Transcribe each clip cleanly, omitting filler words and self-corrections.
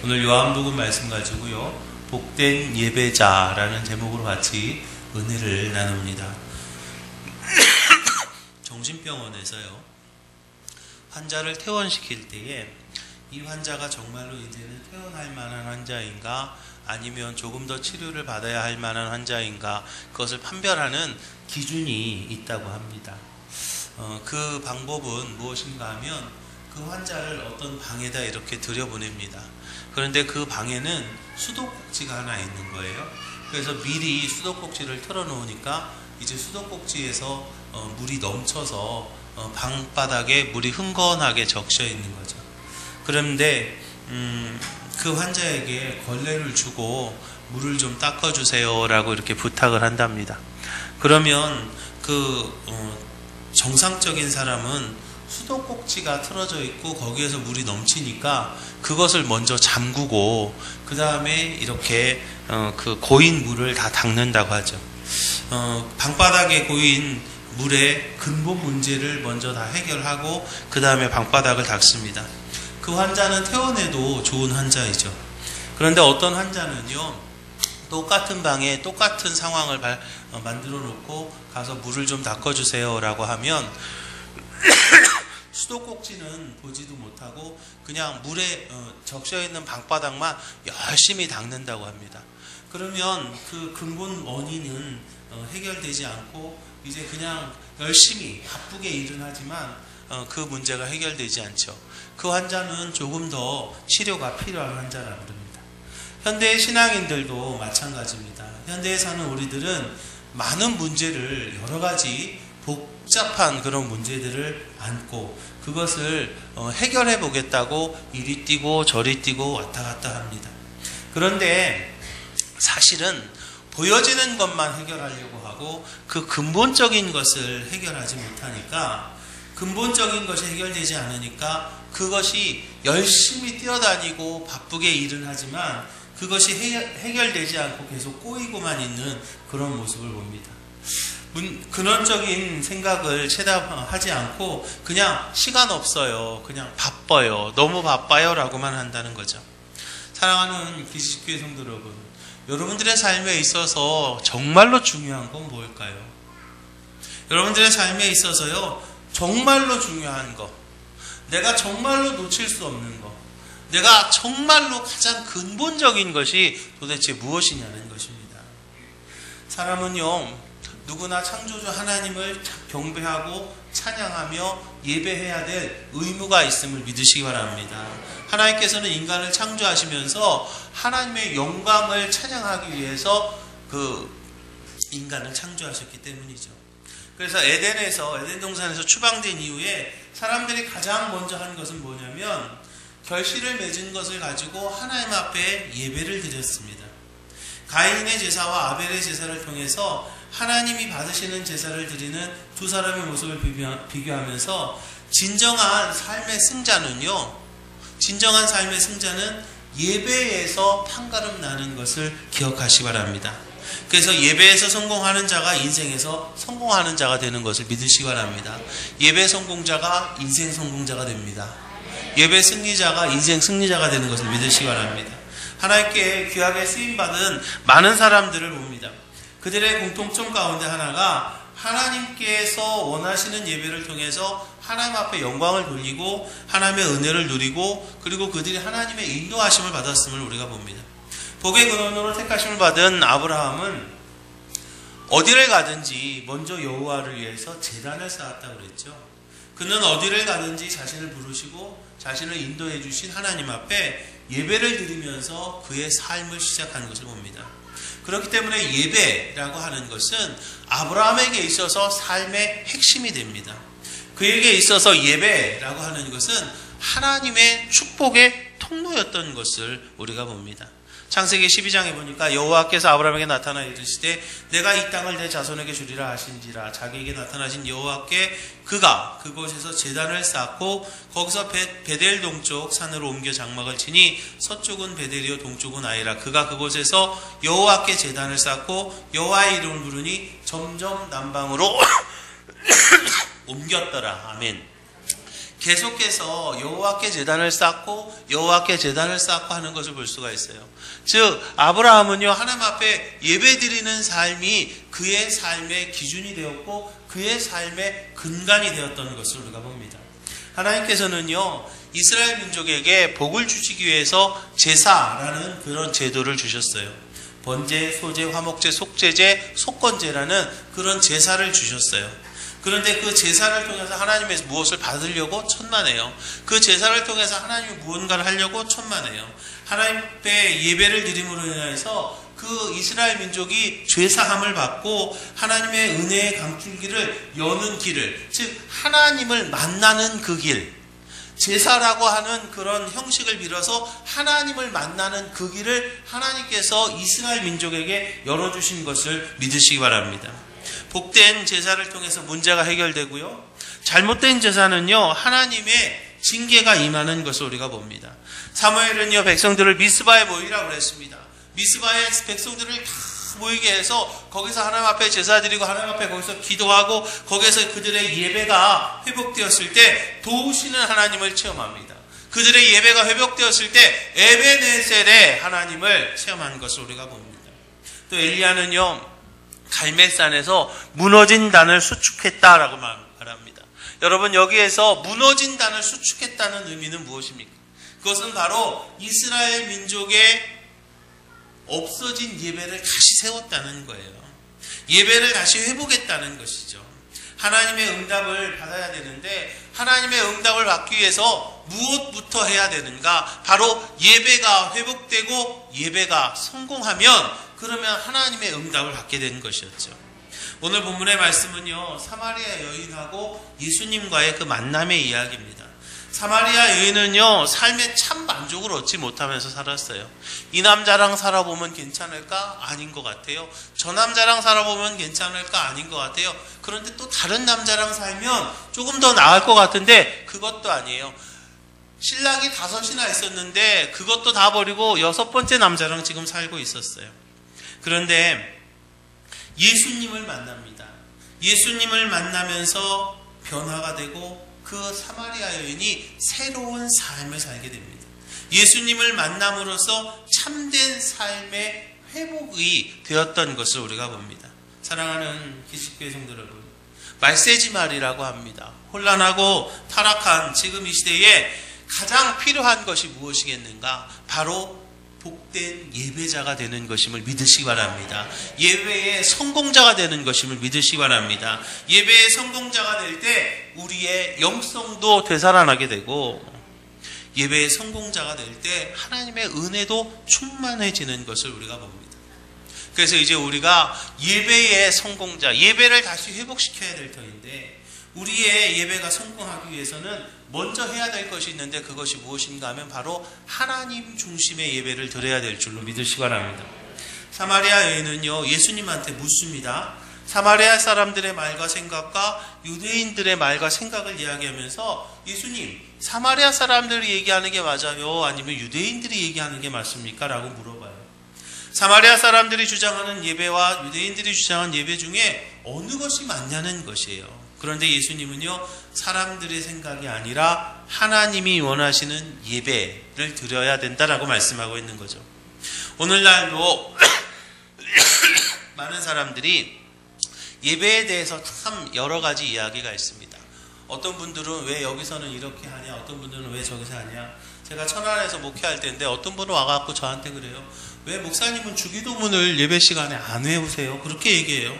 오늘 요한복음 말씀 가지고요, 복된 예배자라는 제목으로 같이 은혜를 나눕니다. 정신병원에서요, 환자를 퇴원시킬 때에 이 환자가 정말로 이제는 퇴원할 만한 환자인가, 아니면 조금 더 치료를 받아야 할 만한 환자인가, 그것을 판별하는 기준이 있다고 합니다. 그 방법은 무엇인가 하면 그 환자를 어떤 방에다 이렇게 들여보냅니다. 그런데 그 방에는 수도꼭지가 하나 있는 거예요. 그래서 미리 수도꼭지를 틀어놓으니까 이제 수도꼭지에서 물이 넘쳐서 방바닥에 물이 흥건하게 적셔 있는 거죠. 그런데 그 환자에게 걸레를 주고 물을 좀 닦아주세요 라고 이렇게 부탁을 한답니다. 그러면 정상적인 사람은 수도꼭지가 틀어져 있고 거기에서 물이 넘치니까 그것을 먼저 잠그고 그 다음에 이렇게 그 고인 물을 다 닦는다고 하죠. 방바닥에 고인 물의 근본 문제를 먼저 다 해결하고 그 다음에 방바닥을 닦습니다. 그 환자는 퇴원해도 좋은 환자이죠. 그런데 어떤 환자는요, 똑같은 방에 똑같은 상황을 만들어 놓고 가서 물을 좀 닦아주세요 라고 하면 수도꼭지는 보지도 못하고 그냥 물에 적셔있는 방바닥만 열심히 닦는다고 합니다. 그러면 그 근본 원인은 해결되지 않고 이제 그냥 열심히 바쁘게 일은 하지만 그 문제가 해결되지 않죠. 그 환자는 조금 더 치료가 필요한 환자라고 합니다. 현대의 신앙인들도 마찬가지입니다. 현대에 사는 우리들은 많은 문제를, 여러 가지 복잡한 그런 문제들을 안고 그것을 해결해 보겠다고 이리 뛰고 저리 뛰고 왔다 갔다 합니다. 그런데 사실은 보여지는 것만 해결하려고 하고 그 근본적인 것을 해결하지 못하니까, 근본적인 것이 해결되지 않으니까 그것이 열심히 뛰어다니고 바쁘게 일은 하지만 그것이 해결되지 않고 계속 꼬이고만 있는 그런 모습을 봅니다. 근원적인 생각을 체답하지 않고 그냥 시간 없어요, 그냥 바빠요, 너무 바빠요 라고만 한다는 거죠. 사랑하는 기식교회 성도 여러분, 여러분들의 삶에 있어서 정말로 중요한 건 뭘까요? 여러분들의 삶에 있어서요, 정말로 중요한 거, 내가 정말로 놓칠 수 없는 거, 내가 정말로 가장 근본적인 것이 도대체 무엇이냐는 것입니다. 사람은요, 누구나 창조주 하나님을 경배하고 찬양하며 예배해야 될 의무가 있음을 믿으시기 바랍니다. 하나님께서는 인간을 창조하시면서 하나님의 영광을 찬양하기 위해서 그 인간을 창조하셨기 때문이죠. 그래서 에덴 동산에서 추방된 이후에 사람들이 가장 먼저 한 것은 뭐냐면 결실을 맺은 것을 가지고 하나님 앞에 예배를 드렸습니다. 가인의 제사와 아벨의 제사를 통해서 하나님이 받으시는 제사를 드리는 두 사람의 모습을 비교하면서 진정한 삶의 승자는 예배에서 판가름 나는 것을 기억하시기 바랍니다. 그래서 예배에서 성공하는 자가 인생에서 성공하는 자가 되는 것을 믿으시기 바랍니다. 예배 성공자가 인생 성공자가 됩니다. 예배 승리자가 인생 승리자가 되는 것을 믿으시기 바랍니다. 하나님께 귀하게 쓰임받은 많은 사람들을 봅니다. 그들의 공통점 가운데 하나가 하나님께서 원하시는 예배를 통해서 하나님 앞에 영광을 돌리고 하나님의 은혜를 누리고, 그리고 그들이 하나님의 인도하심을 받았음을 우리가 봅니다. 복의 근원으로 택하심을 받은 아브라함은 어디를 가든지 먼저 여호와를 위해서 제단을 쌓았다고 그랬죠. 그는 어디를 가든지 자신을 부르시고 자신을 인도해 주신 하나님 앞에 예배를 드리면서 그의 삶을 시작하는 것을 봅니다. 그렇기 때문에 예배라고 하는 것은 아브라함에게 있어서 삶의 핵심이 됩니다. 그에게 있어서 예배라고 하는 것은 하나님의 축복의 통로였던 것을 우리가 봅니다. 창세기 12장에 보니까 여호와께서 아브라함에게 나타나 이르시되 내가 이 땅을 내 자손에게 주리라 하신지라. 자기에게 나타나신 여호와께 그가 그곳에서 제단을 쌓고 거기서 베델 동쪽 산으로 옮겨 장막을 치니 서쪽은 베델이요 동쪽은 아이라. 그가 그곳에서 여호와께 제단을 쌓고 여호와의 이름을 부르니 점점 남방으로 옮겼더라. 아멘. 계속해서 여호와께 제단을 쌓고 여호와께 제단을 쌓고 하는 것을 볼 수가 있어요. 즉 아브라함은요 하나님 앞에 예배드리는 삶이 그의 삶의 기준이 되었고 그의 삶의 근간이 되었던 것을 우리가 봅니다. 하나님께서는요 이스라엘 민족에게 복을 주시기 위해서 제사라는 그런 제도를 주셨어요. 번제, 소제, 화목제, 속제제, 속건제라는 그런 제사를 주셨어요. 그런데 그 제사를 통해서 하나님의 무엇을 받으려고 천만에요. 그 제사를 통해서 하나님이 무언가를 하려고 천만에요. 하나님 앞에 예배를 드림으로 인해서 그 이스라엘 민족이 죄사함을 받고 하나님의 은혜의 강줄기를 여는 길을, 즉 하나님을 만나는 그 길, 제사라고 하는 그런 형식을 빌어서 하나님을 만나는 그 길을 하나님께서 이스라엘 민족에게 열어주신 것을 믿으시기 바랍니다. 복된 제사를 통해서 문제가 해결되고요. 잘못된 제사는요 하나님의 징계가 임하는 것을 우리가 봅니다. 사무엘은요 백성들을 미스바에 모이라고 그랬습니다. 미스바에 백성들을 다 모이게 해서 거기서 하나님 앞에 제사 드리고 하나님 앞에 거기서 기도하고 거기서 그들의 예배가 회복되었을 때 도우시는 하나님을 체험합니다. 그들의 예배가 회복되었을 때 에베네셀의 하나님을 체험한 것을 우리가 봅니다. 또 엘리야는요 갈멜산에서 무너진 단을 수축했다라고 말합니다. 여러분 여기에서 무너진 단을 수축했다는 의미는 무엇입니까? 그것은 바로 이스라엘 민족의 없어진 예배를 다시 세웠다는 거예요. 예배를 다시 회복했다는 것이죠. 하나님의 응답을 받아야 되는데 하나님의 응답을 받기 위해서 무엇부터 해야 되는가? 바로 예배가 회복되고 예배가 성공하면 그러면 하나님의 응답을 받게 되는 것이었죠. 오늘 본문의 말씀은요 사마리아 여인하고 예수님과의 그 만남의 이야기입니다. 사마리아 여인은요 삶에 참 만족을 얻지 못하면서 살았어요. 이 남자랑 살아보면 괜찮을까? 아닌 것 같아요. 저 남자랑 살아보면 괜찮을까? 아닌 것 같아요. 그런데 또 다른 남자랑 살면 조금 더 나을 것 같은데 그것도 아니에요. 신랑이 5이나 있었는데 그것도 다 버리고 6번째 남자랑 지금 살고 있었어요. 그런데 예수님을 만납니다. 예수님을 만나면서 변화가 되고 그 사마리아 여인이 새로운 삶을 살게 됩니다. 예수님을 만남으로써 참된 삶의 회복이 되었던 것을 우리가 봅니다. 사랑하는 기식교회 성도 여러분, 말세지말이라고 합니다. 혼란하고 타락한 지금 이 시대에 가장 필요한 것이 무엇이겠는가? 바로 복된 예배자가 되는 것임을 믿으시기 바랍니다. 예배의 성공자가 되는 것임을 믿으시기 바랍니다. 예배의 성공자가 될 때 우리의 영성도 되살아나게 되고 예배의 성공자가 될 때 하나님의 은혜도 충만해지는 것을 우리가 봅니다. 그래서 이제 우리가 예배의 성공자, 예배를 다시 회복시켜야 될 터인데 우리의 예배가 성공하기 위해서는 먼저 해야 될 것이 있는데 그것이 무엇인가 하면 바로 하나님 중심의 예배를 드려야 될 줄로 믿으시기 바랍니다. 사마리아 여인은요 예수님한테 묻습니다. 사마리아 사람들의 말과 생각과 유대인들의 말과 생각을 이야기하면서 예수님, 사마리아 사람들이 얘기하는 게 맞아요? 아니면 유대인들이 얘기하는 게 맞습니까? 라고 물어봐요. 사마리아 사람들이 주장하는 예배와 유대인들이 주장하는 예배 중에 어느 것이 맞냐는 것이에요. 그런데 예수님은요 사람들의 생각이 아니라 하나님이 원하시는 예배를 드려야 된다라고 말씀하고 있는 거죠. 오늘날도 많은 사람들이 예배에 대해서 참 여러 가지 이야기가 있습니다. 어떤 분들은 왜 여기서는 이렇게 하냐, 어떤 분들은 왜 저기서 하냐. 제가 천안에서 목회할 때인데 어떤 분은 와갖고 저한테 그래요. 왜 목사님은 주기도문을 예배 시간에 안 외우세요? 그렇게 얘기해요.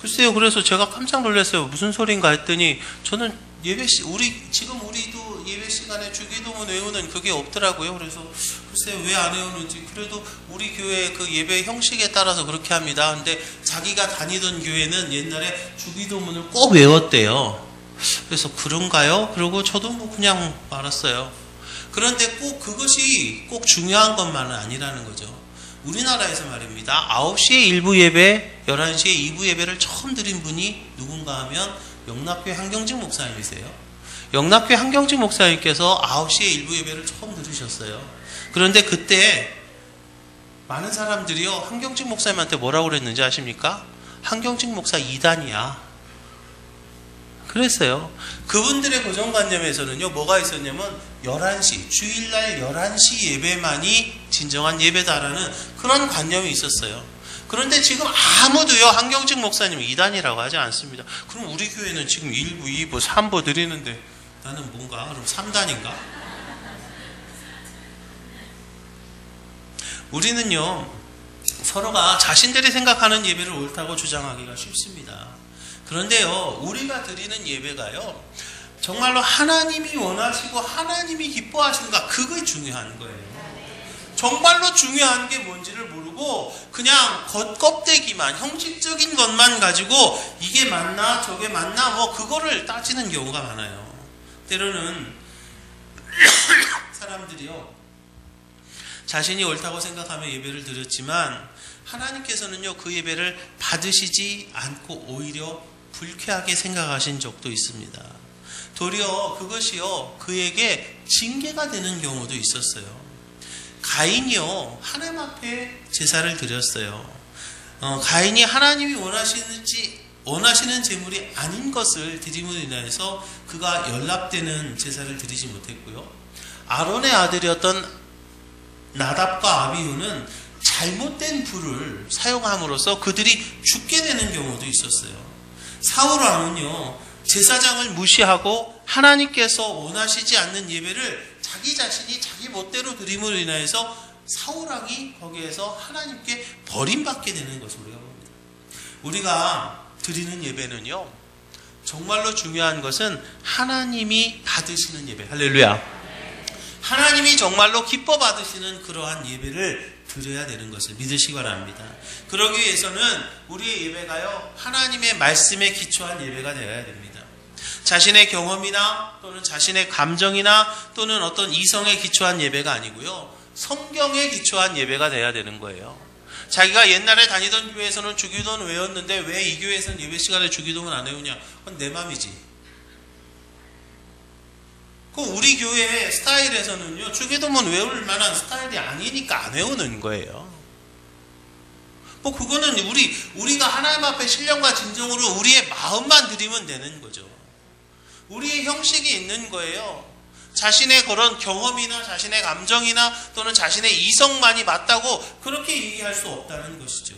글쎄요, 그래서 제가 깜짝 놀랐어요. 무슨 소린가 했더니 저는 우리도 예배 시간에 주기도문 외우는 그게 없더라고요. 그래서 글쎄요, 왜 안 외우는지. 그래도 우리 교회 그 예배 형식에 따라서 그렇게 합니다. 근데 자기가 다니던 교회는 옛날에 주기도문을 꼭 외웠대요. 그래서 그런가요? 그러고 저도 뭐 그냥 알았어요. 그런데 꼭 그것이 꼭 중요한 것만은 아니라는 거죠. 우리나라에서 말입니다. 9시에 1부 예배, 11시에 2부 예배를 처음 드린 분이 누군가 하면 영락교회 한경직 목사님이세요. 영락교회 한경직 목사님께서 9시에 1부 예배를 처음 들으셨어요. 그런데 그때 많은 사람들이요 한경직 목사님한테 뭐라고 그랬는지 아십니까? 한경직 목사 2단이야. 그랬어요. 그분들의 고정관념에서는요, 뭐가 있었냐면 11시, 주일날 11시 예배만이 진정한 예배다라는 그런 관념이 있었어요. 그런데 지금 아무도요, 한경직 목사님이 이단이라고 하지 않습니다. 그럼 우리 교회는 지금 1부, 2부, 3부 드리는데 나는 뭔가 그럼 3단인가? 우리는요, 서로가 자신들이 생각하는 예배를 옳다고 주장하기가 쉽습니다. 그런데요, 우리가 드리는 예배가요, 정말로 하나님이 원하시고 하나님이 기뻐하시는가, 그게 중요한 거예요. 정말로 중요한 게 뭔지를 모르고 그냥 겉껍데기만, 형식적인 것만 가지고 이게 맞나 저게 맞나 뭐 그거를 따지는 경우가 많아요. 때로는 사람들이요, 자신이 옳다고 생각하며 예배를 드렸지만 하나님께서는요, 그 예배를 받으시지 않고 오히려 불쾌하게 생각하신 적도 있습니다. 도리어 그것이요, 그에게 징계가 되는 경우도 있었어요. 가인이요, 하나님 앞에 제사를 드렸어요. 가인이 하나님이 원하시는 제물이 아닌 것을 드림으로 인하여서 그가 연락되는 제사를 드리지 못했고요. 아론의 아들이었던 나답과 아비후는 잘못된 불을 사용함으로써 그들이 죽게 되는 경우도 있었어요. 사울 왕은요, 제사장을 무시하고 하나님께서 원하시지 않는 예배를 자기 자신이 자기 멋대로 드림으로 인하여서 사울 왕이 거기에서 하나님께 버림받게 되는 것을 우리가 봅니다. 우리가 드리는 예배는요, 정말로 중요한 것은 하나님이 받으시는 예배. 할렐루야. 하나님이 정말로 기뻐 받으시는 그러한 예배를 드려야 되는 것을 믿으시기 바랍니다. 그러기 위해서는 우리의 예배가요, 하나님의 말씀에 기초한 예배가 되어야 됩니다. 자신의 경험이나 또는 자신의 감정이나 또는 어떤 이성에 기초한 예배가 아니고요, 성경에 기초한 예배가 되어야 되는 거예요. 자기가 옛날에 다니던 교회에서는 주기도는 외웠는데 왜 이 교회에서는 예배 시간에 주기도는 안 외우냐? 그건 내 맘이지. 우리 교회 스타일에서는요, 주기도문 외울 만한 스타일이 아니니까 안 외우는 거예요. 뭐 그거는 우리가 하나님 앞에 신령과 진정으로 우리의 마음만 드리면 되는 거죠. 우리의 형식이 있는 거예요. 자신의 그런 경험이나 자신의 감정이나 또는 자신의 이성만이 맞다고 그렇게 얘기할 수 없다는 것이죠.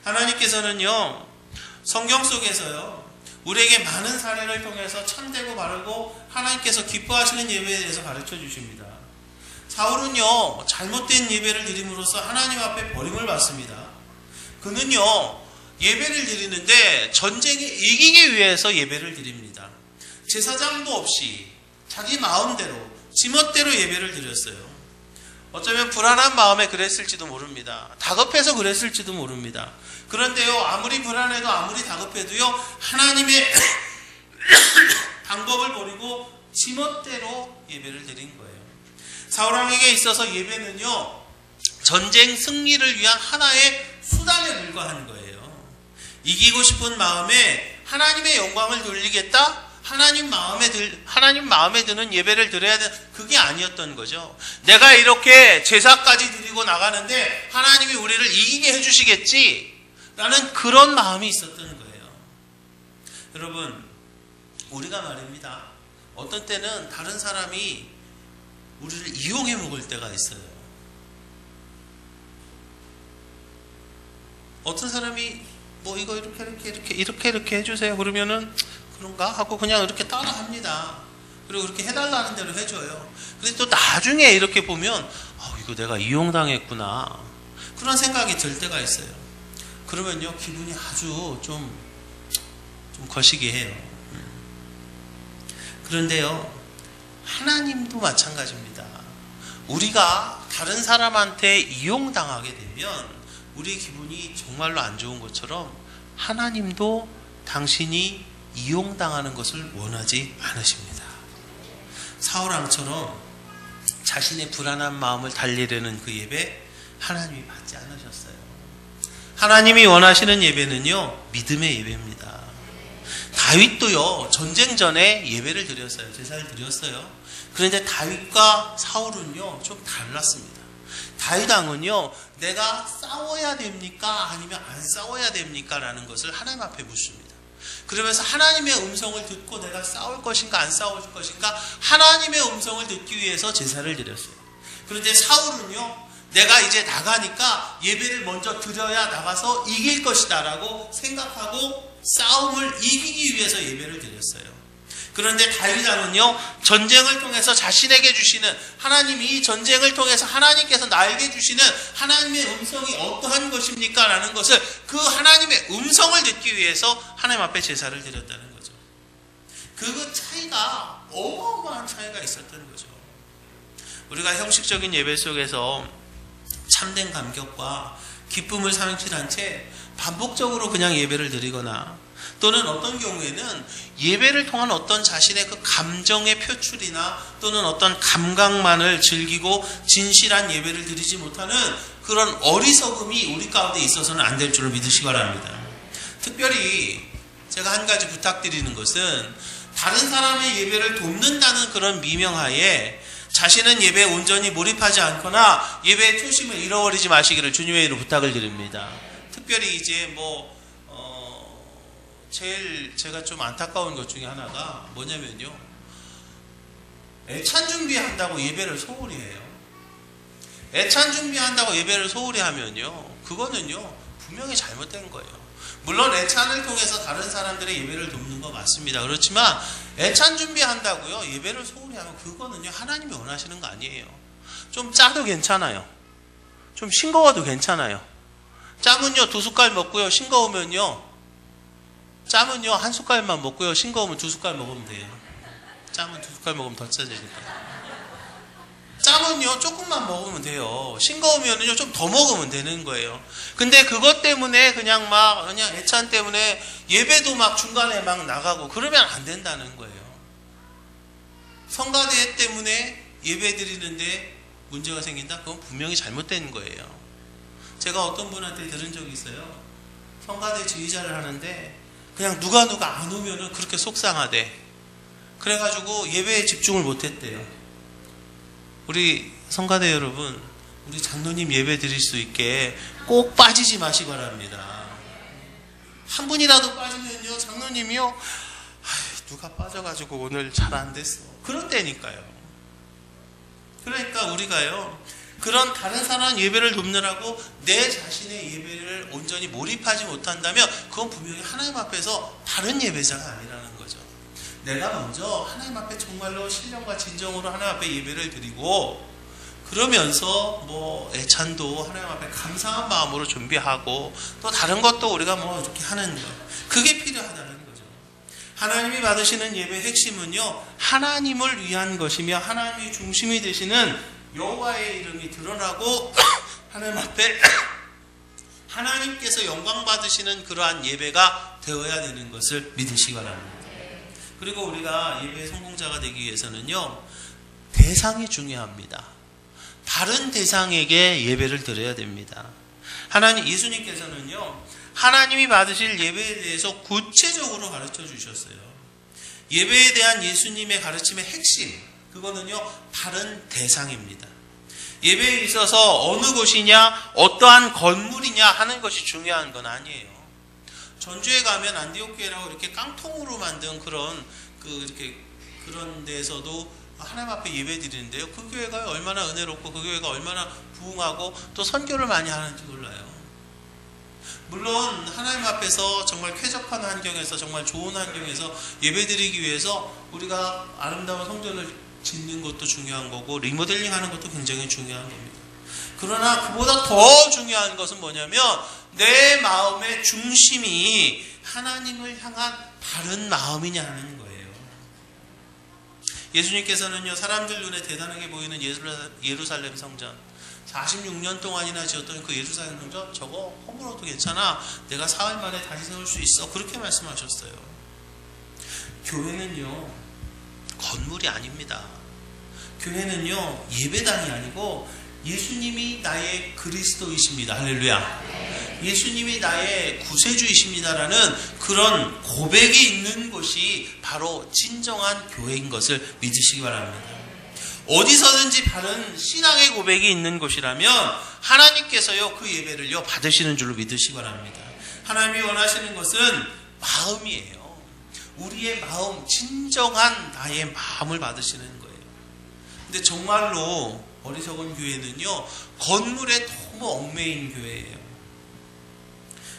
하나님께서는요, 성경 속에서요, 우리에게 많은 사례를 통해서 참되고 바르고 하나님께서 기뻐하시는 예배에 대해서 가르쳐 주십니다. 사울은요, 잘못된 예배를 드림으로써 하나님 앞에 버림을 받습니다. 그는요, 예배를 드리는데 전쟁에 이기기 위해서 예배를 드립니다. 제사장도 없이 자기 마음대로 지멋대로 예배를 드렸어요. 어쩌면 불안한 마음에 그랬을지도 모릅니다. 다급해서 그랬을지도 모릅니다. 그런데요, 아무리 불안해도 아무리 다급해도요, 하나님의 방법을 버리고 지멋대로 예배를 드린 거예요. 사울왕에게 있어서 예배는요, 전쟁 승리를 위한 하나의 수단에 불과한 거예요. 이기고 싶은 마음에 하나님의 영광을 돌리겠다? 하나님 마음에 드는 예배를 드려야 되는, 그게 아니었던 거죠. 내가 이렇게 제사까지 드리고 나가는데 하나님이 우리를 이기게 해주시겠지? 라는 그런 마음이 있었던 거예요. 여러분, 우리가 말입니다, 어떤 때는 다른 사람이 우리를 이용해 먹을 때가 있어요. 어떤 사람이 뭐 이거 이렇게 해주세요. 그러면은 그런가 하고 그냥 이렇게 따라 합니다. 그리고 그렇게 해달라는 대로 해줘요. 근데 또 나중에 이렇게 보면 이거 내가 이용당했구나, 그런 생각이 들 때가 있어요. 그러면요, 기분이 아주 좀 거시기 해요. 그런데요, 하나님도 마찬가지입니다. 우리가 다른 사람한테 이용당하게 되면 우리 기분이 정말로 안 좋은 것처럼 하나님도 당신이 이용당하는 것을 원하지 않으십니다. 사울왕처럼 자신의 불안한 마음을 달래려는 그 예배, 하나님이 받지 않으셨어요. 하나님이 원하시는 예배는요, 믿음의 예배입니다. 다윗도요, 전쟁 전에 예배를 드렸어요. 제사를 드렸어요. 그런데 다윗과 사울은요, 좀 달랐습니다. 다윗 왕은요, 내가 싸워야 됩니까? 아니면 안 싸워야 됩니까? 라는 것을 하나님 앞에 묻습니다. 그러면서 하나님의 음성을 듣고 내가 싸울 것인가 안 싸울 것인가 하나님의 음성을 듣기 위해서 제사를 드렸어요. 그런데 사울은요, 내가 이제 나가니까 예배를 먼저 드려야 나가서 이길 것이다 라고 생각하고 싸움을 이기기 위해서 예배를 드렸어요. 그런데 다윗 왕은요, 전쟁을 통해서 자신에게 주시는, 하나님이 이 전쟁을 통해서 하나님께서 나에게 주시는 하나님의 음성이 어떠한 것입니까? 라는 것을, 그 하나님의 음성을 듣기 위해서 하나님 앞에 제사를 드렸다는 거죠. 그 차이가 어마어마한 차이가 있었던 거죠. 우리가 형식적인 예배 속에서 참된 감격과 기쁨을 상실한 채 반복적으로 그냥 예배를 드리거나, 또는 어떤 경우에는 예배를 통한 어떤 자신의 그 감정의 표출이나 또는 어떤 감각만을 즐기고 진실한 예배를 드리지 못하는 그런 어리석음이 우리 가운데 있어서는 안 될 줄을 믿으시기 바랍니다. 특별히 제가 한 가지 부탁드리는 것은, 다른 사람의 예배를 돕는다는 그런 미명하에 자신은 예배에 온전히 몰입하지 않거나 예배의 초심을 잃어버리지 마시기를 주님의 이름으로 부탁을 드립니다. 특별히 이제 제일 제가 좀 안타까운 것 중에 하나가 뭐냐면요, 애찬 준비한다고 예배를 소홀히 해요. 애찬 준비한다고 예배를 소홀히 하면요, 그거는요 분명히 잘못된 거예요. 물론 애찬을 통해서 다른 사람들의 예배를 돕는 거 맞습니다. 그렇지만 애찬 준비한다고요 예배를 소홀히 하면 그거는요 하나님이 원하시는 거 아니에요. 좀 짜도 괜찮아요. 좀 싱거워도 괜찮아요. 짬은요 2숟갈 먹고요, 싱거우면요, 짬은요 한 숟갈만 먹고요, 싱거우면 2숟갈 먹으면 돼요. 짬은 2숟갈 먹으면 더 짜지니까. 짬은요 조금만 먹으면 돼요. 싱거우면요 좀 더 먹으면 되는 거예요. 근데 그것 때문에 그냥 애찬 때문에 예배도 막 중간에 막 나가고 그러면 안 된다는 거예요. 성가대 때문에 예배 드리는데 문제가 생긴다? 그건 분명히 잘못된 거예요. 제가 어떤 분한테 들은 적이 있어요. 성가대 지휘자를 하는데 그냥 누가 안 오면은 그렇게 속상하대. 그래가지고 예배에 집중을 못했대요. 우리 성가대 여러분, 우리 장로님 예배 드릴 수 있게 꼭 빠지지 마시기 바랍니다. 한 분이라도 빠지면요, 장로님이요, 누가 빠져가지고 오늘 잘 안 됐어. 그런 때니까요. 그러니까 우리가요, 그런 다른 사람 예배를 돕느라고 내 자신의 예배를 온전히 몰입하지 못한다면 그건 분명히 하나님 앞에서 바른 예배자가 아니라는 거죠. 내가 먼저 하나님 앞에 정말로 신령과 진정으로 하나님 앞에 예배를 드리고, 그러면서 애찬도 하나님 앞에 감사한 마음으로 준비하고, 또 다른 것도 우리가 이렇게 하는 거, 그게 필요하다는 거죠. 하나님이 받으시는 예배의 핵심은요, 하나님을 위한 것이며 하나님이 중심이 되시는 여호와의 이름이 드러나고 하나님 앞에 하나님께서 영광 받으시는 그러한 예배가 되어야 되는 것을 믿으시기 바랍니다. 그리고 우리가 예배의 성공자가 되기 위해서는요, 대상이 중요합니다. 바른 대상에게 예배를 드려야 됩니다. 예수님께서는요, 하나님이 받으실 예배에 대해서 구체적으로 가르쳐 주셨어요. 예배에 대한 예수님의 가르침의 핵심, 그거는요 바른 대상입니다. 예배에 있어서 어느 곳이냐, 어떠한 건물이냐 하는 것이 중요한 건 아니에요. 전주에 가면 안디옥교회라고 이렇게 깡통으로 만든 그런 데에서도 하나님 앞에 예배 드리는데요, 그 교회가 얼마나 은혜롭고 그 교회가 얼마나 부흥하고 또 선교를 많이 하는지 몰라요. 물론 하나님 앞에서 정말 쾌적한 환경에서, 정말 좋은 환경에서 예배 드리기 위해서 우리가 아름다운 성전을 짓는 것도 중요한 거고 리모델링 하는 것도 굉장히 중요한 겁니다. 그러나 그보다 더 중요한 것은 뭐냐면, 내 마음의 중심이 하나님을 향한 바른 마음이냐는 거예요. 예수님께서는요, 사람들 눈에 대단하게 보이는 예루살렘 성전, 46년 동안이나 지었던 그 예루살렘 성전, 저거 허물어도 괜찮아, 내가 사흘 만에 다시 세울 수 있어, 그렇게 말씀하셨어요. 교회는요 건물이 아닙니다. 교회는요 예배당이 아니고 예수님이 나의 그리스도이십니다. 할렐루야. 예수님이 나의 구세주이십니다라는 그런 고백이 있는 곳이 바로 진정한 교회인 것을 믿으시기 바랍니다. 어디서든지 바른 신앙의 고백이 있는 곳이라면 하나님께서요 그 예배를요 받으시는 줄로 믿으시기 바랍니다. 하나님이 원하시는 것은 마음이에요. 우리의 마음, 진정한 나의 마음을 받으시는 거예요. 근데 정말로 어리석은 교회는요, 건물에 너무 얽매인 교회예요.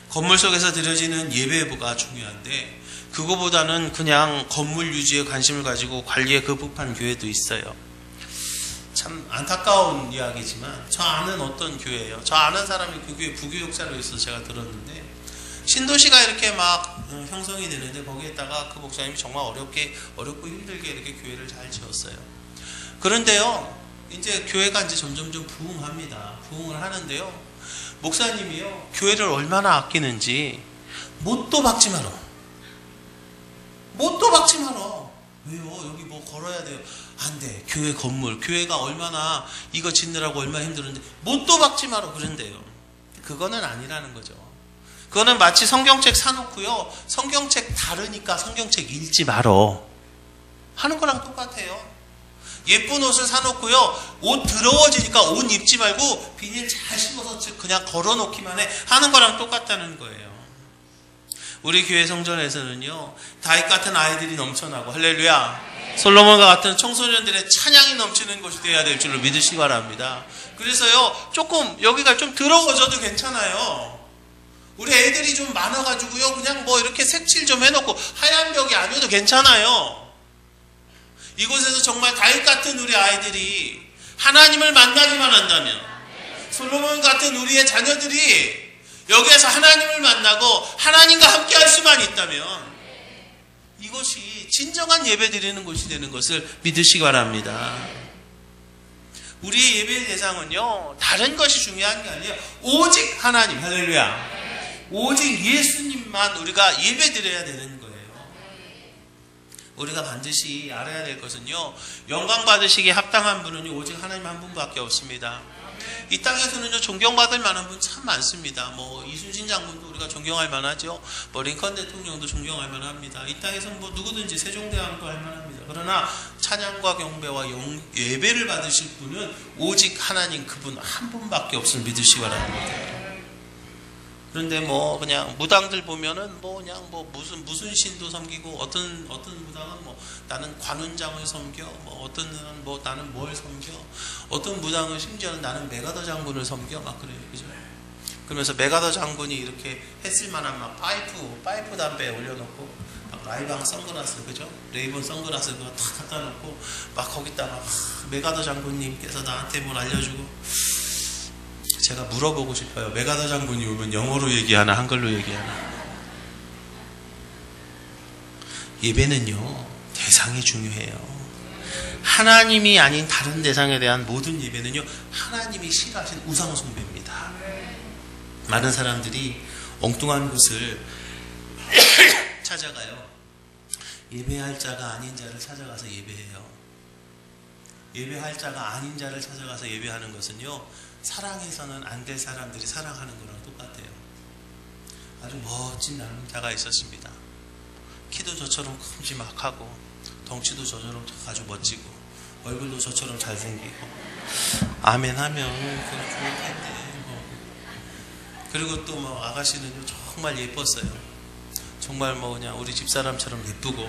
건물 속에서 드려지는 예배가 중요한데 그거보다는 그냥 건물 유지에 관심을 가지고 관리에 급급한 교회도 있어요. 참 안타까운 이야기지만 저 아는 어떤 교회예요. 저 아는 사람이 그 교회 부교육자로 있어서 제가 들었는데 신도시가 이렇게 막 형성이 되는데 거기에다가 그 목사님이 정말 어렵고 힘들게 이렇게 교회를 잘 지었어요. 그런데요, 이제 교회가 이제 점점 부흥합니다. 부흥을 하는데요, 목사님이요, 교회를 얼마나 아끼는지 못도 박지 마라. 못도 박지 마라. 왜요? 여기 뭐 걸어야 돼요. 안 돼. 교회 건물, 교회가 얼마나 이거 짓느라고 얼마나 힘들었는데 못도 박지 마라 그런데요. 그거는 아니라는 거죠. 그거는 마치 성경책 사놓고요, 성경책 다르니까 성경책 읽지 말어 하는 거랑 똑같아요. 예쁜 옷을 사놓고요, 옷 더러워지니까 옷 입지 말고 비닐 잘 씹어서 그냥 걸어놓기만 해 하는 거랑 똑같다는 거예요. 우리 교회 성전에서는요, 다윗 같은 아이들이 넘쳐나고, 할렐루야, 솔로몬과 같은 청소년들의 찬양이 넘치는 곳이 되어야 될 줄로 믿으시기 바랍니다. 그래서요, 조금 여기가 좀 더러워져도 괜찮아요. 우리 애들이 좀 많아가지고요, 그냥 뭐 이렇게 색칠 좀 해놓고 하얀 벽이 아니어도 괜찮아요. 이곳에서 정말 다윗 같은 우리 아이들이 하나님을 만나기만 한다면, 솔로몬 같은 우리의 자녀들이 여기에서 하나님을 만나고 하나님과 함께 할 수만 있다면 이것이 진정한 예배 드리는 곳이 되는 것을 믿으시기 바랍니다. 우리의 예배의 대상은요, 다른 것이 중요한 게 아니에요. 오직 하나님, 할렐루야, 오직 예수님만 우리가 예배 드려야 되는 거예요. 우리가 반드시 알아야 될 것은요, 영광 받으시기에 합당한 분은 오직 하나님 한 분밖에 없습니다. 이 땅에서는요, 존경받을 만한 분 참 많습니다. 뭐 이순신 장군도 우리가 존경할 만하죠. 뭐 링컨 대통령도 존경할 만합니다. 이 땅에서는 뭐 누구든지 세종대왕도 할 만합니다. 그러나 찬양과 경배와 예배를 받으실 분은 오직 하나님 그분 한 분밖에 없음을 믿으시기 바랍니다. 그런데 뭐 그냥 무당들 보면은 뭐 그냥 뭐 무슨 신도 섬기고, 어떤 무당은 뭐 나는 관운장을 섬겨, 뭐 어떤 뭐 나는 뭘 섬겨, 어떤 무당은 심지어는 나는 메가더 장군을 섬겨 막 그래요, 그죠? 그러면서 메가더 장군이 이렇게 했을 만한 막 파이프 담배 올려놓고 막 라이방 선글라스, 그죠? 레이본 선글라스 그거 다 갖다 놓고 막 거기다가 메가더 장군님께서 나한테 뭘 알려주고. 제가 물어보고 싶어요. 메가더 장군이 오면 영어로 얘기하나 한글로 얘기하나? 예배는요, 대상이 중요해요. 하나님이 아닌 다른 대상에 대한 모든 예배는요, 하나님이 싫어하신 우상 숭배입니다. 많은 사람들이 엉뚱한 곳을 찾아가요. 예배할 자가 아닌 자를 찾아가서 예배해요. 예배할 자가 아닌 자를 찾아가서 예배하는 것은요, 사랑해서는 안 될 사람들이 사랑하는 거랑 똑같아요. 아주 멋진 남자가 있었습니다. 키도 저처럼 큼지막하고 덩치도 저처럼 아주 멋지고 얼굴도 저처럼 잘생기고, 아멘 하면 그건 좋을 텐데 그리고 또 뭐 아가씨는요, 정말 예뻤어요. 정말 뭐 그냥 우리 집사람처럼 예쁘고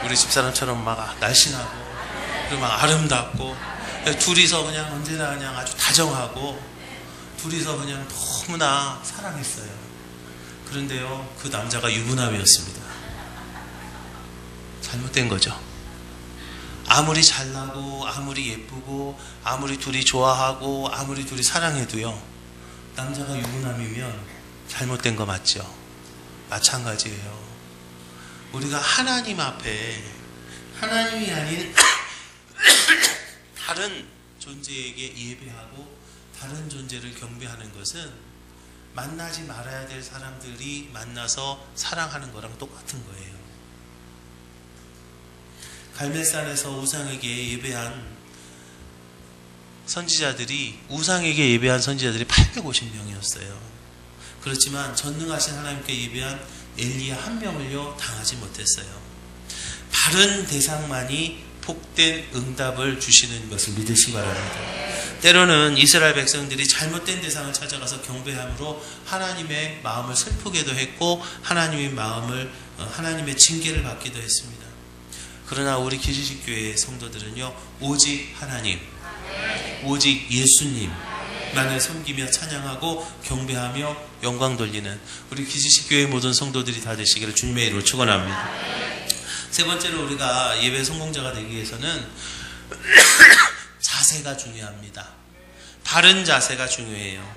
우리 집사람처럼 막 날씬하고 그리고 막 아름답고, 둘이서 그냥 언제나 그냥 아주 다정하고 둘이서 그냥 너무나 사랑했어요. 그런데요, 그 남자가 유부남이었습니다. 잘못된 거죠. 아무리 잘나고 아무리 예쁘고 아무리 둘이 좋아하고 아무리 둘이 사랑해도요, 남자가 유부남이면 잘못된 거 맞죠? 마찬가지예요. 우리가 하나님 앞에 하나님이 아닌 다른 존재에게 예배하고 다른 존재를 경배하는 것은 만나지 말아야 될 사람들이 만나서 사랑하는 거랑 똑같은 거예요. 갈멜산에서 우상에게 예배한 선지자들이 850명이었어요. 그렇지만 전능하신 하나님께 예배한 엘리야 한 명을요, 당하지 못했어요. 바른 대상만이 복된 응답을 주시는 것을 믿으시기 바랍니다. 때로는 이스라엘 백성들이 잘못된 대상을 찾아가서 경배함으로 하나님의 마음을 슬프게도 했고 하나님의 징계를 받기도 했습니다. 그러나 우리 기지식교회의 성도들은요, 오직 하나님, 오직 예수님만을 섬기며 찬양하고 경배하며 영광 돌리는 우리 기지식교회의 모든 성도들이 다 되시기를 주님의 이름으로 축원합니다. 세 번째로 우리가 예배 성공자가 되기 위해서는 자세가 중요합니다. 바른 자세가 중요해요.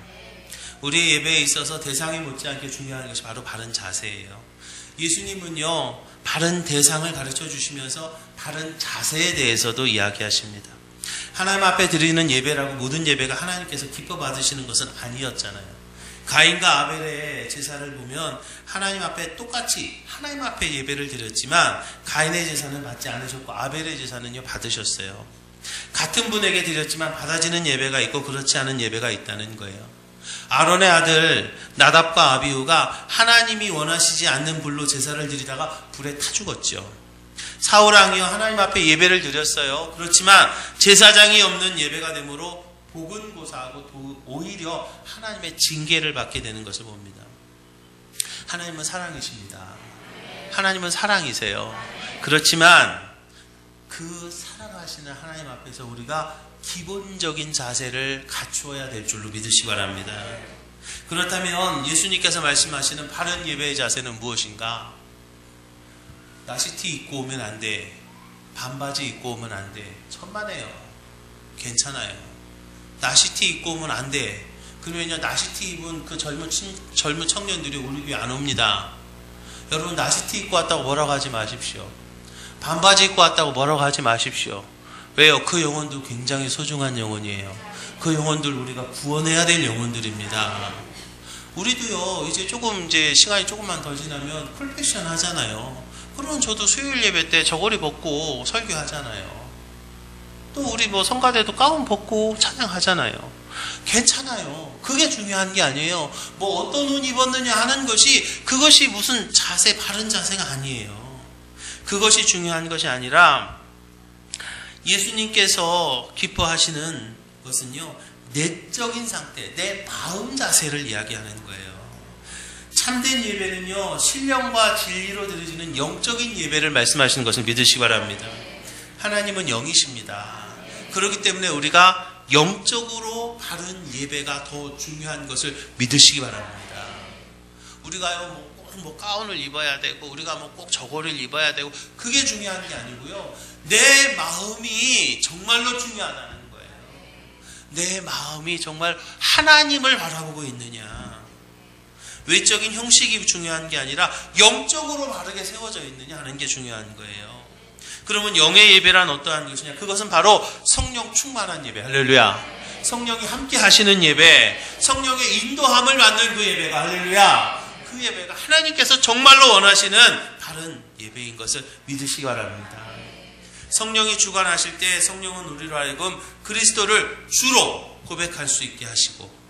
우리 예배에 있어서 대상이 못지않게 중요한 것이 바로 바른 자세예요. 예수님은요, 바른 대상을 가르쳐 주시면서 바른 자세에 대해서도 이야기하십니다. 하나님 앞에 드리는 예배라고 모든 예배가 하나님께서 기뻐 받으시는 것은 아니었잖아요. 가인과 아벨의 제사를 보면 하나님 앞에 똑같이 하나님 앞에 예배를 드렸지만 가인의 제사는 받지 않으셨고 아벨의 제사는요 받으셨어요. 같은 분에게 드렸지만 받아지는 예배가 있고 그렇지 않은 예배가 있다는 거예요. 아론의 아들 나답과 아비후가 하나님이 원하시지 않는 불로 제사를 드리다가 불에 타 죽었죠. 사울 왕이요 하나님 앞에 예배를 드렸어요. 그렇지만 제사장이 없는 예배가 되므로 복은 고사하고 오히려 하나님의 징계를 받게 되는 것을 봅니다. 하나님은 사랑이십니다. 하나님은 사랑이세요. 그렇지만 그 사랑하시는 하나님 앞에서 우리가 기본적인 자세를 갖추어야 될 줄로 믿으시기 바랍니다. 그렇다면 예수님께서 말씀하시는 바른 예배의 자세는 무엇인가? 나시티 입고 오면 안 돼. 반바지 입고 오면 안 돼. 천만에요. 괜찮아요. 나시티 입고 오면 안 돼. 그러면요, 나시티 입은 그 젊은 청년들이 우리 교회 안 옵니다. 여러분, 나시티 입고 왔다고 뭐라고 하지 마십시오. 반바지 입고 왔다고 뭐라고 하지 마십시오. 왜요? 그 영혼도 굉장히 소중한 영혼이에요. 그 영혼들 우리가 구원해야 될 영혼들입니다. 우리도요, 이제 시간이 조금만 더 지나면 풀패션 하잖아요. 그러면 저도 수요일 예배 때 저고리 벗고 설교하잖아요. 또 우리 성가대도 가운 벗고 찬양하잖아요. 괜찮아요. 그게 중요한 게 아니에요. 어떤 옷 입었느냐 하는 그것이 무슨 바른 자세가 아니에요. 그것이 중요한 것이 아니라 예수님께서 기뻐하시는 것은요, 내적인 상태, 내 마음 자세를 이야기하는 거예요. 참된 예배는요, 신령과 진리로 드려지는 영적인 예배를 말씀하시는 것을 믿으시기 바랍니다. 하나님은 영이십니다. 그렇기 때문에 우리가 영적으로 바른 예배가 더 중요한 것을 믿으시기 바랍니다. 우리가요, 꼭 가운을 입어야 되고, 우리가 꼭 저고리를 입어야 되고, 그게 중요한 게 아니고요, 내 마음이 정말로 중요하다는 거예요. 내 마음이 정말 하나님을 바라보고 있느냐. 외적인 형식이 중요한 게 아니라 영적으로 바르게 세워져 있느냐 하는 게 중요한 거예요. 그러면 영의 예배란 어떠한 것이냐? 그것은 바로 성령 충만한 예배. 할렐루야. 성령이 함께 하시는 예배, 성령의 인도함을 받는 그 예배가, 할렐루야. 그 예배가 하나님께서 정말로 원하시는 바른 예배인 것을 믿으시기 바랍니다. 성령이 주관하실 때 성령은 우리로 하여금 그리스도를 주로 고백할 수 있게 하시고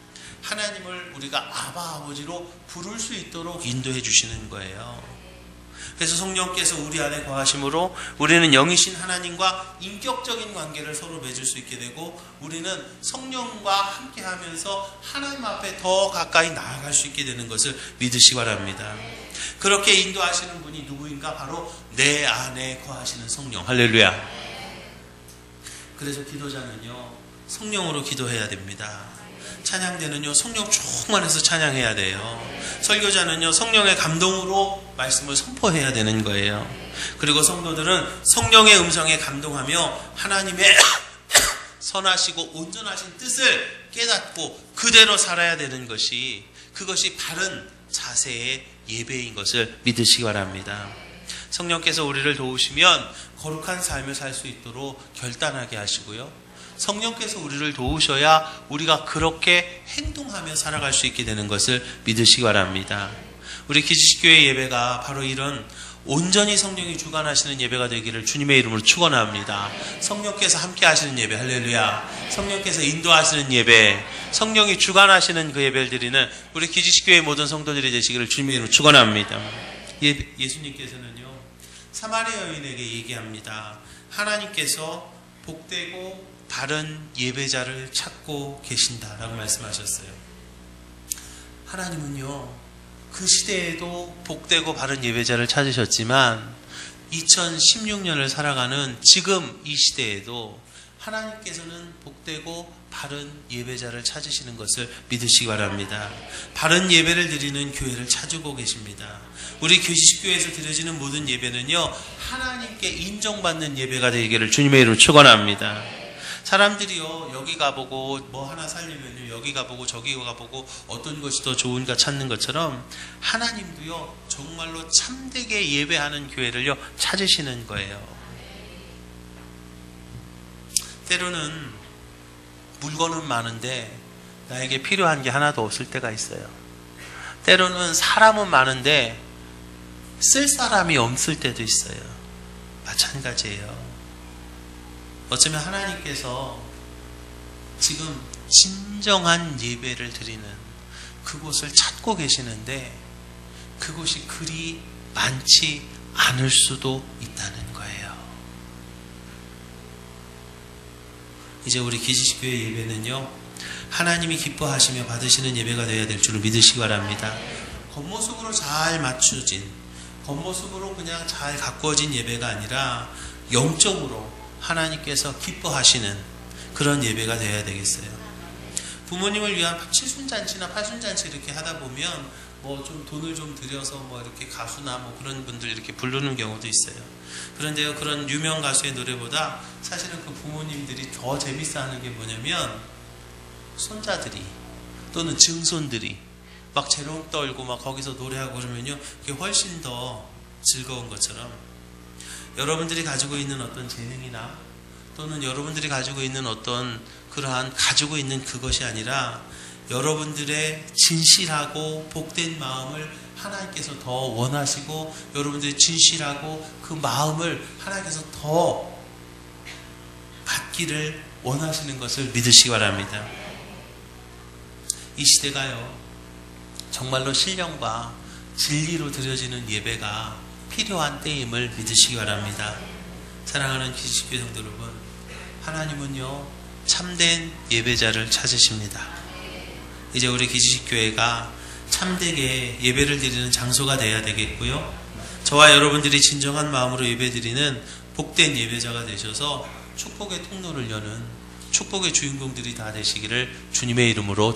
하나님을 우리가 아바 아버지로 부를 수 있도록 인도해 주시는 거예요. 그래서 성령께서 우리 안에 거하심으로 우리는 영이신 하나님과 인격적인 관계를 서로 맺을 수 있게 되고 우리는 성령과 함께하면서 하나님 앞에 더 가까이 나아갈 수 있게 되는 것을 믿으시기 바랍니다. 그렇게 인도하시는 분이 누구인가? 바로 내 안에 거하시는 성령. 할렐루야. 그래서 기도자는요, 성령으로 기도해야 됩니다. 찬양대는요, 성령 충만해서 찬양해야 돼요. 설교자는요, 성령의 감동으로 말씀을 선포해야 되는 거예요. 그리고 성도들은 성령의 음성에 감동하며 하나님의 선하시고 온전하신 뜻을 깨닫고 그대로 살아야 되는 그것이 바른 자세의 예배인 것을 믿으시기 바랍니다. 성령께서 우리를 도우시면 거룩한 삶을 살 수 있도록 결단하게 하시고요. 성령께서 우리를 도우셔야 우리가 그렇게 행동하며 살아갈 수 있게 되는 것을 믿으시기 바랍니다. 우리 기지식교회 예배가 바로 이런 온전히 성령이 주관하시는 예배가 되기를 주님의 이름으로 축원합니다. 성령께서 함께 하시는 예배, 할렐루야. 성령께서 인도하시는 예배, 성령이 주관하시는 그 예배를 드리는 우리 기지식교회 모든 성도들이 되시기를 주님의 이름으로 축원합니다. 예수님께서는요, 사마리아 여인에게 얘기합니다. 하나님께서 복되고 바른 예배자를 찾고 계신다라고 말씀하셨어요. 하나님은요, 그 시대에도 복되고 바른 예배자를 찾으셨지만 2016년을 살아가는 지금 이 시대에도 하나님께서는 복되고 바른 예배자를 찾으시는 것을 믿으시기 바랍니다. 바른 예배를 드리는 교회를 찾고 계십니다. 우리 기지식교회에서 드려지는 모든 예배는요, 하나님께 인정받는 예배가 되기를 주님의 이름으로 축원합니다. 사람들이요, 여기 가보고 뭐 하나 살려면요, 여기 가보고 저기 가보고 어떤 것이 더 좋은가 찾는 것처럼 하나님도요, 정말로 참되게 예배하는 교회를요 찾으시는 거예요. 때로는 물건은 많은데 나에게 필요한 게 하나도 없을 때가 있어요. 때로는 사람은 많은데 쓸 사람이 없을 때도 있어요. 마찬가지예요. 어쩌면 하나님께서 지금 진정한 예배를 드리는 그곳을 찾고 계시는데 그곳이 그리 많지 않을 수도 있다는 거예요. 이제 우리 기지식교회 예배는요, 하나님이 기뻐하시며 받으시는 예배가 되어야 될 줄을 믿으시기 바랍니다. 겉모습으로 잘 맞춰진, 겉모습으로 그냥 잘 가꾸어진 예배가 아니라 영적으로 하나님께서 기뻐하시는 그런 예배가 되어야 되겠어요. 부모님을 위한 칠순잔치나 팔순잔치 이렇게 하다 보면 뭐 좀 돈을 좀 들여서 뭐 이렇게 가수나 뭐 그런 분들 이렇게 부르는 경우도 있어요. 그런데요, 그런 유명 가수의 노래보다 사실은 그 부모님들이 더 재밌어 하는 게 뭐냐면 손자들이 또는 증손들이 막 재롱 떨고 막 거기서 노래하고 그러면요, 그게 훨씬 더 즐거운 것처럼 여러분들이 가지고 있는 어떤 재능이나 또는 여러분들이 가지고 있는 어떤 그러한 가지고 있는 그것이 아니라 여러분들의 진실하고 복된 마음을 하나님께서 더 원하시고 여러분들의 진실하고 그 마음을 하나님께서 더 받기를 원하시는 것을 믿으시기 바랍니다. 이 시대가요, 정말로 신령과 진리로 드려지는 예배가 필요한 때임을 믿으시기 바랍니다. 사랑하는 기지식교회 성도 여러분, 하나님은요, 참된 예배자를 찾으십니다. 이제 우리 기지식교회가 참되게 예배를 드리는 장소가 되어야 되겠고요, 저와 여러분들이 진정한 마음으로 예배드리는 복된 예배자가 되셔서 축복의 통로를 여는 축복의 주인공들이 다 되시기를 주님의 이름으로